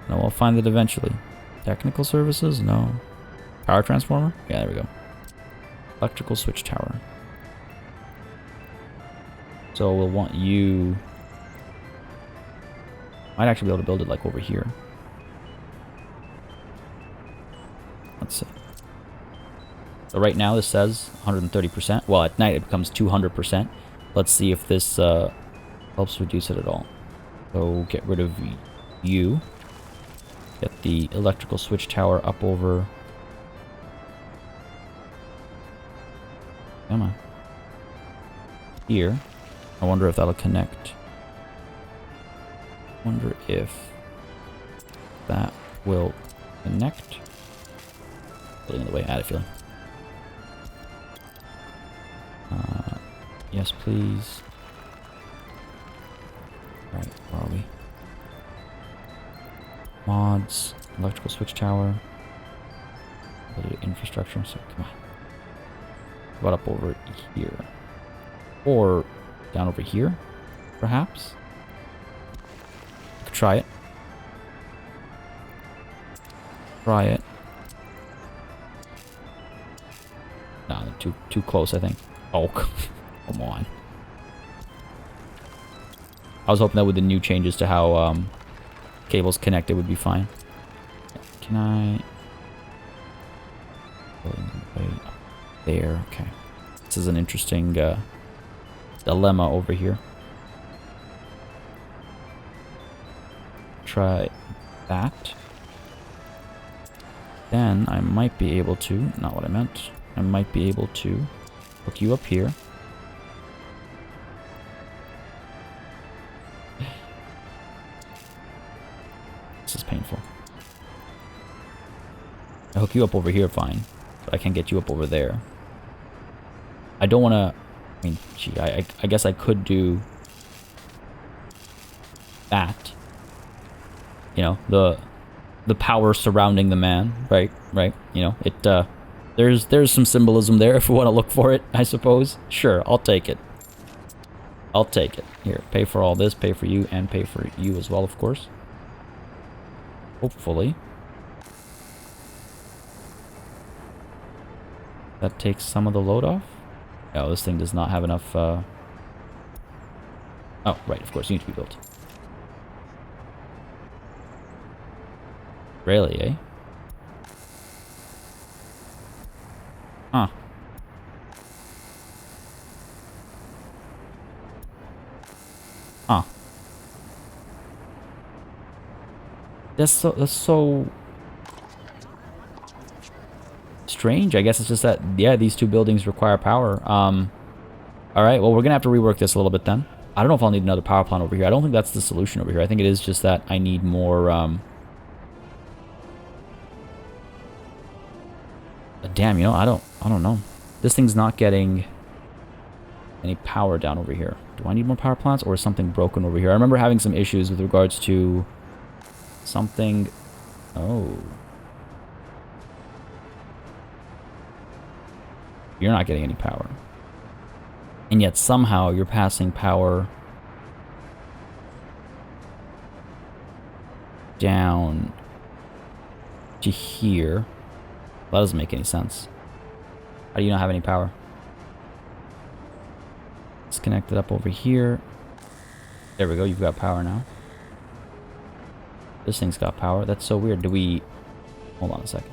No, I'll find it eventually. Technical services? No. Power transformer? Yeah, there we go. Electrical switch tower. So we'll want you... Might actually be able to build it like over here. Let's see. So right now this says 130%. Well, at night it becomes 200%. Let's see if this helps reduce it at all. So get rid of you. Get the electrical switch tower up over... Come on. Here. I wonder if that'll connect. Wonder if that will connect. Putting in the way, I had a feeling. Yes, please. Alright, where are we? Mods, electrical switch tower. Infrastructure, so come on. What up over here? Or down over here, perhaps? Could try it. Try it. No, too close, I think. Oh, come on. I was hoping that with the new changes to how cables connect, it would be fine. Can I... There, okay. This is an interesting dilemma over here. Try that. Then I might be able to, not what I meant, I might be able to hook you up here. This is painful. I hook you up over here, fine. But I can't get you up over there. I don't want to... I mean, gee, I guess I could do... that. You know, the power surrounding the man, right? You know, it, there's some symbolism there if we want to look for it, I suppose. Sure, I'll take it. I'll take it. Here, pay for all this, pay for you, and pay for you as well, of course. Hopefully. That takes some of the load off. Oh, this thing does not have enough, Oh, right, of course, you need to be built. Really, eh? Huh. Huh. That's so strange. I guess it's just that, yeah, these two buildings require power. Alright, well, we're gonna have to rework this a little bit then. I don't know if I'll need another power plant over here. I don't think that's the solution over here. I think it is just that I need more, damn, you know, I don't know. This thing's not getting any power down over here. Do I need more power plants, or is something broken over here? I remember having some issues with regards to something... Oh. You're not getting any power. And yet somehow you're passing power down to here. That doesn't make any sense. How do you not have any power? Let's connect it up over here. There we go, you've got power now. This thing's got power. That's so weird. Do we... Hold on a second.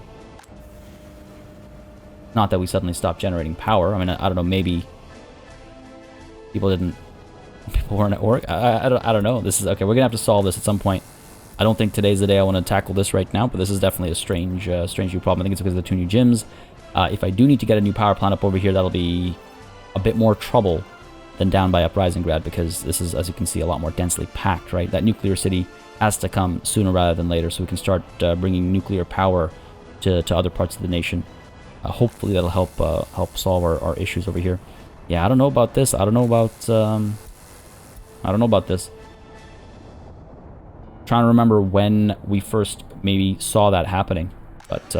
Not that we suddenly stopped generating power. I mean, I don't know, maybe... People weren't at work. I don't know. This is... Okay, we're gonna have to solve this at some point. I don't think today's the day I want to tackle this right now, but this is definitely a strange new problem. I think it's because of the two new gyms. If I do need to get a new power plant up over here, that'll be a bit more trouble than down by Uprisinggrad, because this is, as you can see, a lot more densely packed, right? That nuclear city has to come sooner rather than later, so we can start bringing nuclear power to other parts of the nation. Hopefully that'll help solve our issues over here. Yeah, I don't know about this. I don't know about this. Trying to remember when we first maybe saw that happening, but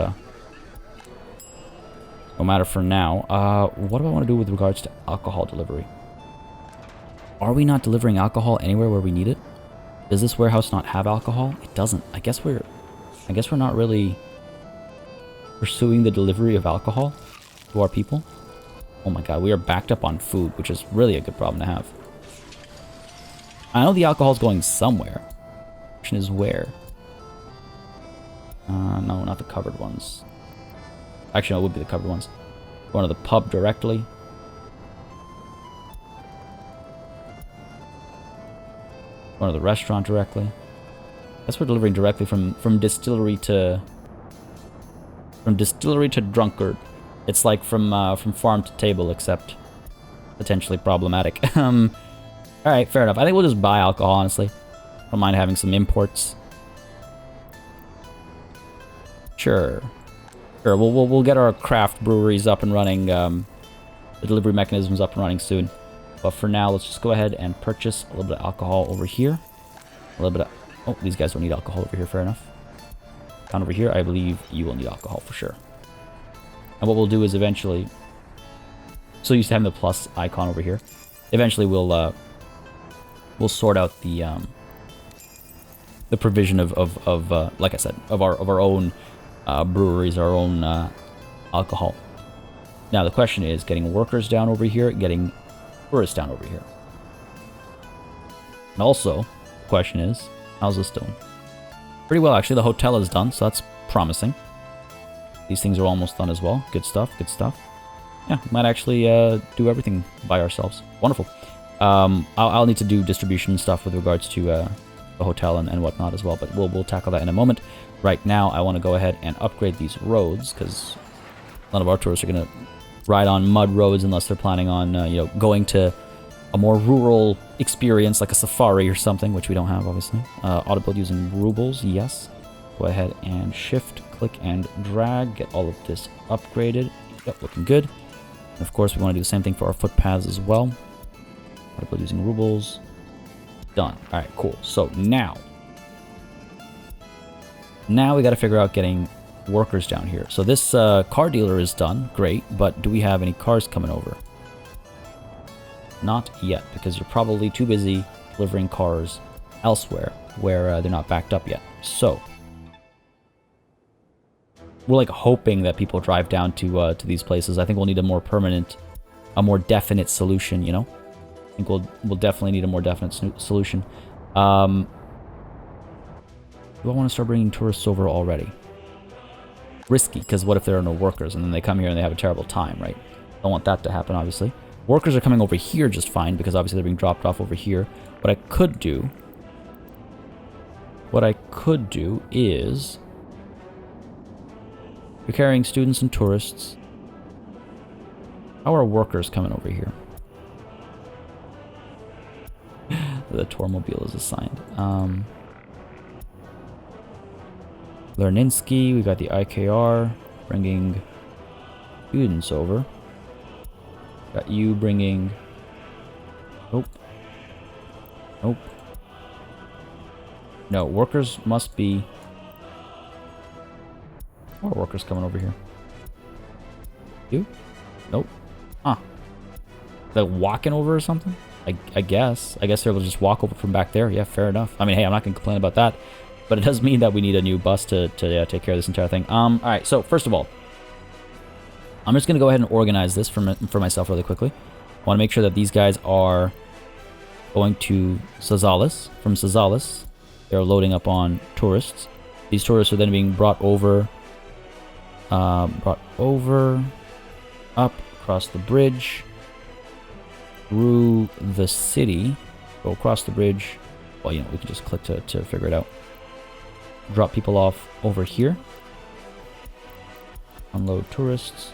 no matter for now. What do I want to do with regards to alcohol delivery? Are we not delivering alcohol anywhere where we need it? Does this warehouse not have alcohol? It doesn't. I guess we're not really pursuing the delivery of alcohol to our people. Oh my god, we are backed up on food, which is really a good problem to have. I know the alcohol's going somewhere. The question is where. No, not the covered ones. Actually, no, it would be the covered ones. Going to the pub directly. Going to the restaurant directly. Guess we're delivering directly from distillery to drunkard. It's like from farm to table, except potentially problematic. All right, fair enough. I think we'll just buy alcohol, honestly. Don't mind having some imports. Sure. We'll get our craft breweries up and running. The delivery mechanisms up and running soon. But for now, let's just go ahead and purchase a little bit of alcohol over here. A little bit of... Oh, these guys don't need alcohol over here. Fair enough. Down over here, I believe you will need alcohol for sure. And what we'll do is eventually... So used to having the plus icon over here. Eventually, we'll sort out the provision of like I said, of our own breweries, our own alcohol. Now the question is getting workers down over here, getting tourists down over here. And also, the question is, how's this doing? Pretty well, actually. The hotel is done, so that's promising. These things are almost done as well. Good stuff, good stuff. Yeah, we might actually do everything by ourselves. Wonderful. I'll need to do distribution stuff with regards to the hotel and whatnot as well, but we'll tackle that in a moment. Right now, I want to go ahead and upgrade these roads, because none of our tourists are going to ride on mud roads unless they're planning on going to a more rural experience like a safari or something, which we don't have, obviously. Auto build using rubles, yes. Go ahead and shift, click, and drag. Get all of this upgraded. Yep, looking good. And of course, we want to do the same thing for our footpaths as well. Auto build using rubles. Done. All right, cool. So now we got to figure out getting workers down here. So this car dealer is done. Great. But do we have any cars coming over? Not yet, because you're probably too busy delivering cars elsewhere where they're not backed up yet. So we're like hoping that people drive down to these places. I think we'll need a more permanent, a more definite solution, you know? I think we'll definitely need a more definite solution. Do I want to start bringing tourists over already? Risky, because what if there are no workers and then they come here and they have a terrible time, right? Don't want that to happen, obviously. Workers are coming over here just fine, because obviously they're being dropped off over here. What I could do what I could do is... We're carrying students and tourists. How are workers coming over here? The Tormobile is assigned. Lerninsky, we got the IKR bringing students over. Got you bringing... Nope. Nope. No, workers must be... More workers coming over here. You? Nope. Huh. They're walking over or something? I guess. I guess they'll just walk over from back there. Yeah, fair enough. I mean, hey, I'm not going to complain about that. But it does mean that we need a new bus to take care of this entire thing. Alright, so first of all, I'm just going to go ahead and organize this for myself really quickly. I want to make sure that these guys are going to Sazalis. From Sazalis, they're loading up on tourists. These tourists are then being brought over, up across the bridge, through the city, go across the bridge. Well, you know, we can just click to figure it out. Drop people off over here. Unload tourists.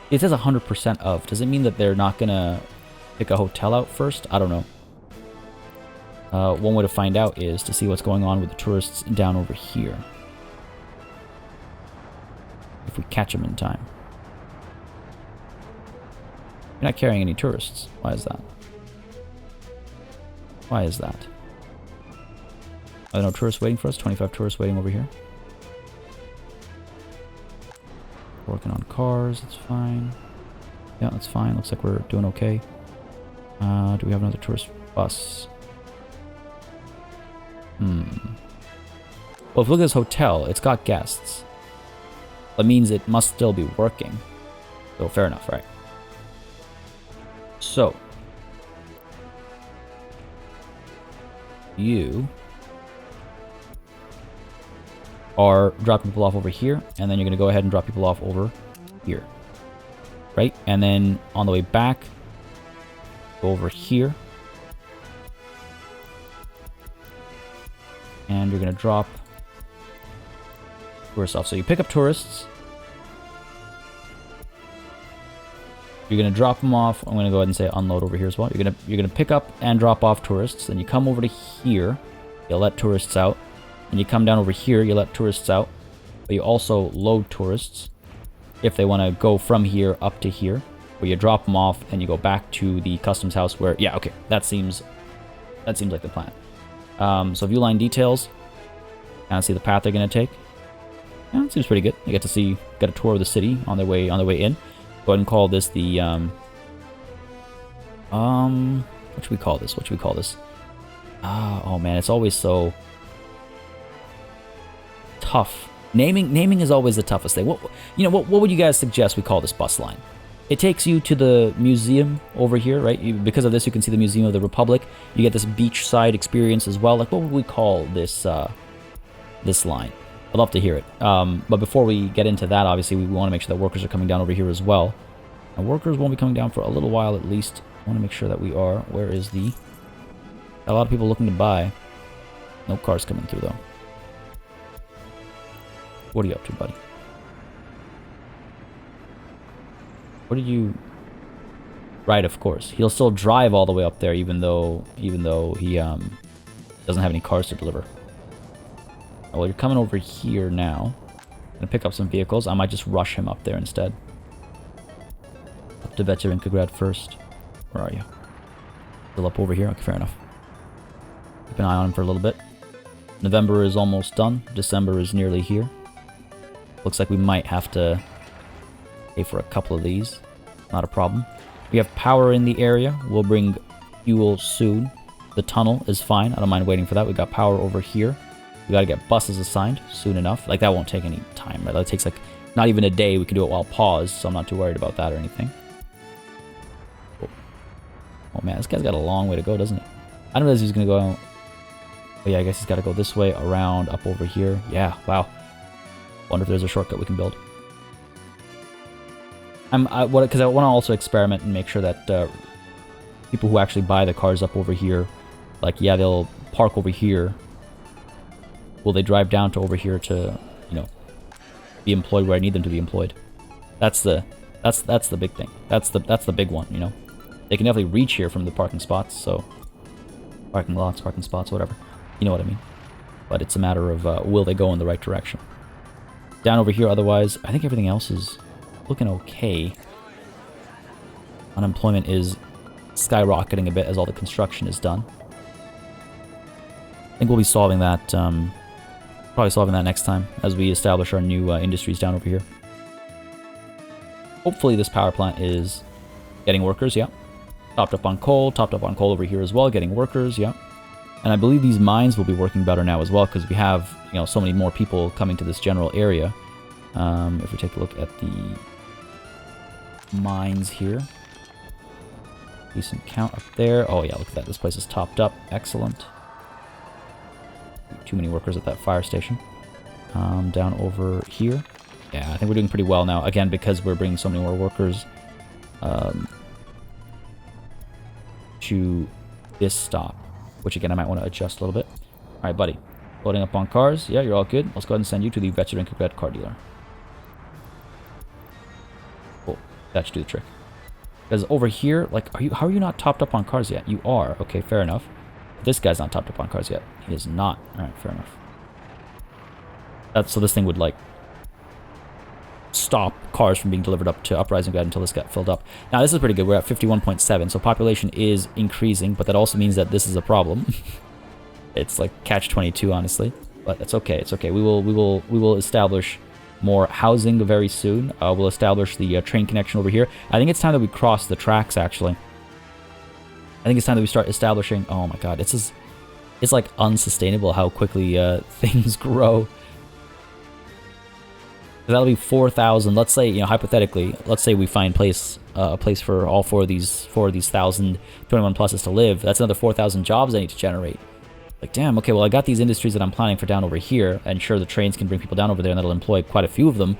It says 100% of. Does it mean that they're not gonna pick a hotel out first? I don't know. One way to find out is to see what's going on with the tourists down over here. If we catch them in time. You're not carrying any tourists. Why is that? Why is that? Are there no tourists waiting for us? 25 tourists waiting over here. Working on cars, that's fine. Yeah, that's fine. Looks like we're doing okay. Do we have another tourist bus? Well, if we look at this hotel, it's got guests. That means it must still be working. So, fair enough, right? So, you are dropping people off over here, and then you're going to go ahead and drop people off over here. Right? And then on the way back, go over here. And you're going to drop tourists off. So you pick up tourists. You're going to drop them off. I'm going to go ahead and say unload over here as well. You're going to pick up and drop off tourists. Then you come over to here. You'll let tourists out. And you come down over here. You let tourists out. But you also load tourists if they want to go from here up to here. Where you drop them off and you go back to the customs house where... Yeah, okay. That seems like the plan. So view line details. Kind of see the path they're going to take. Yeah, it seems pretty good. You get a tour of the city on their way in. Go ahead and call this the what should we call this? Oh man, it's always so tough. Naming is always the toughest thing. What would you guys suggest we call this bus line? It takes you to the museum over here, right? Because of this, you can see the Museum of the Republic. You get this beachside experience as well. Like, what would we call this this line? I'd love to hear it. But before we get into that, obviously, we want to make sure that workers are coming down over here as well. And workers won't be coming down for a little while at least. I want to make sure that we are. Where is the... A lot of people looking to buy. No cars coming through, though. What are you up to, buddy? What did you... Right, of course. He'll still drive all the way up there, even though he doesn't have any cars to deliver. Well, you're coming over here now. Gonna pick up some vehicles. I might just rush him up there instead. Up to Veterinkagrad first. Where are you? Still up over here? Okay, fair enough. Keep an eye on him for a little bit. November is almost done. December is nearly here. Looks like we might have to pay for a couple of these. Not a problem. We have power in the area. We'll bring fuel soon. The tunnel is fine. I don't mind waiting for that. We got power over here. We gotta get buses assigned soon enough. Like, that won't take any time, right? That takes, like, not even a day. We can do it while paused, so I'm not too worried about that or anything. Oh man, this guy's got a long way to go, doesn't he? I didn't realize he was gonna go... Oh yeah, I guess he's gotta go this way, around, up over here. Yeah, wow. Wonder if there's a shortcut we can build. Because I want to also experiment and make sure that people who actually buy the cars up over here Like, yeah, they'll park over here. Will they drive down to over here to, you know, be employed where I need them to be employed? That's the big thing. That's the big one, you know. They can definitely reach here from the parking spots, so parking lots, parking spots, whatever. You know what I mean. But it's a matter of will they go in the right direction. Down over here, otherwise, I think everything else is looking okay. Unemployment is skyrocketing a bit as all the construction is done. I think we'll be solving that, probably solving that next time as we establish our new industries down over here. Hopefully this power plant is getting workers, yeah. Topped up on coal over here as well, getting workers, yeah. And I believe these mines will be working better now as well because we have, you know, so many more people coming to this general area. If we take a look at the mines here. Decent count up there. Oh yeah, look at that. This place is topped up. Excellent. Too many workers at that fire station. Down over here. Yeah, I think we're doing pretty well now. Again, because we're bringing so many more workers to this stop. Which again, I might want to adjust a little bit. Alright, buddy. Loading up on cars. Yeah, you're all good. Let's go ahead and send you to the veteran cadet car dealer. Cool. That should do the trick. Because over here, like, how are you not topped up on cars yet? You are. Okay, fair enough. This guy's not topped up on cars yet. He is not. Alright, fair enough. So this thing would, like, stop cars from being delivered up to Uprising Guide until this got filled up. Now, this is pretty good. We're at 51.7, so population is increasing, but that also means that this is a problem. It's like catch-22, honestly. But it's okay. It's okay. We will establish more housing very soon. We'll establish the train connection over here. I think it's time that we cross the tracks, actually. I think it's time that we start establishing... Oh my god, it's like unsustainable how quickly things grow. That'll be 4,000. Let's say, you know, hypothetically, let's say we find a place for all four of these 1,000 21 pluses to live. That's another 4,000 jobs I need to generate. Like, damn, okay, well, I got these industries that I'm planning for down over here, and sure, the trains can bring people down over there, and that'll employ quite a few of them,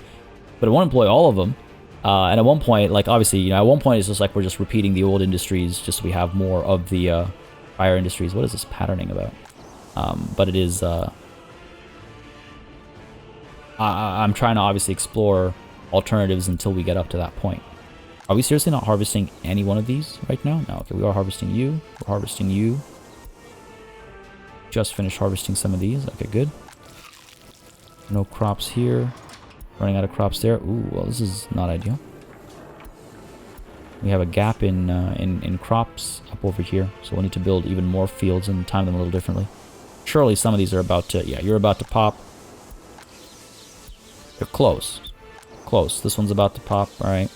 but it won't employ all of them. And at one point, like, obviously, you know, at one point, it's just like we're just repeating the old industries, just so we have more of the fire industries. What is this patterning about? But it is... I'm trying to obviously explore alternatives until we get up to that point. Are we seriously not harvesting any one of these right now? No, okay, we are harvesting you. We're harvesting you. Just finished harvesting some of these. Okay, good. No crops here. Running out of crops there. Ooh, well, this is not ideal. We have a gap in crops up over here, so we'll need to build even more fields and time them a little differently. Surely some of these are about to... Yeah, you're about to pop. They're close. Close. This one's about to pop. Alright.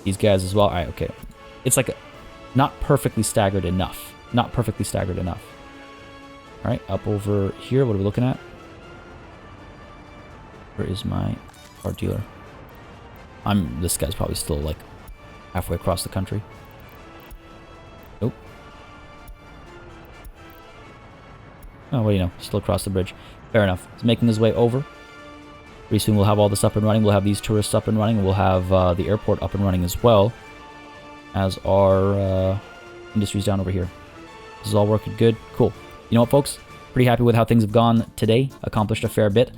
These guys as well. Alright, okay. It's like not perfectly staggered enough. Not perfectly staggered enough. Alright, up over here. What are we looking at? Where is my car dealer? This guy's probably still like halfway across the country. Nope. Oh, well, you know, still across the bridge. Fair enough. He's making his way over. Pretty soon we'll have all this up and running. We'll have these tourists up and running. And we'll have the airport up and running as well as our industries down over here. This is all working good. Cool. You know what, folks? Pretty happy with how things have gone today. Accomplished a fair bit.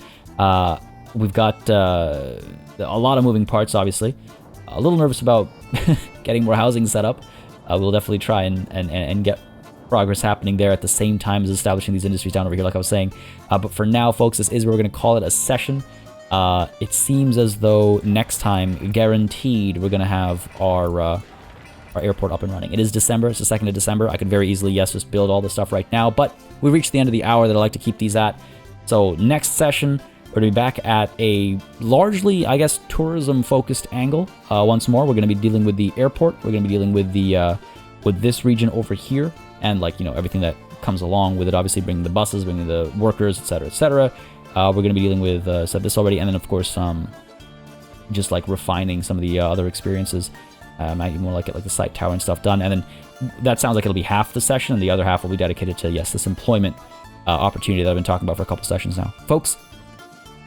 We've got a lot of moving parts, obviously. A little nervous about getting more housing set up. We'll definitely try and get progress happening there at the same time as establishing these industries down over here, like I was saying. But for now, folks, this is where we're going to call it a session. It seems as though next time, guaranteed, we're going to have our airport up and running. It is December. It's the 2nd of December. I could very easily, yes, just build all this stuff right now. But we reached the end of the hour that I like to keep these at. So next session, we're going to be back at a largely, I guess, tourism-focused angle. Once more, we're going to be dealing with the airport. We're going to be dealing with the with this region over here, and like, you know, everything that comes along with it. Obviously, bringing the buses, bringing the workers, etc., etc. We're going to be dealing with said this already, and then of course, just like refining some of the other experiences. Might even more like it, like the site tower and stuff done, and then that sounds like it'll be half the session, and the other half will be dedicated to, yes, this employment opportunity that I've been talking about for a couple sessions now, folks.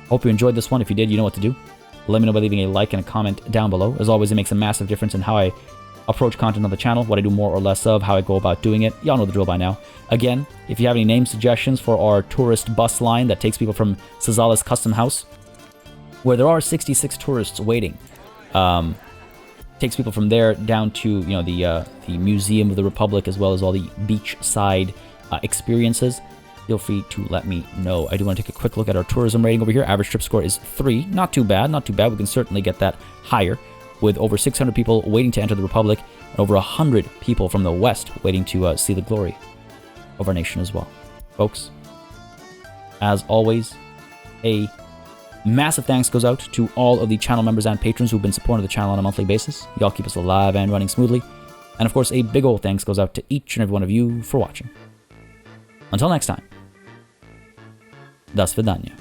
Hope you enjoyed this one. If you did, you know what to do. Let me know by leaving a like and a comment down below. As always, it makes a massive difference in how I approach content on the channel, what I do more or less of, how I go about doing it. Y'all know the drill by now. Again, if you have any name suggestions for our tourist bus line that takes people from Sazala's Custom House, where there are 66 tourists waiting, takes people from there down to the Museum of the Republic, as well as all the beachside experiences, feel free to let me know. I do want to take a quick look at our tourism rating over here. Average trip score is 3. Not too bad, not too bad. We can certainly get that higher, with over 600 people waiting to enter the Republic, and over 100 people from the West waiting to see the glory of our nation as well. Folks, as always, a massive thanks goes out to all of the channel members and patrons who've been supporting the channel on a monthly basis. Y'all keep us alive and running smoothly. And of course, a big old thanks goes out to each and every one of you for watching. Until next time, до свидания.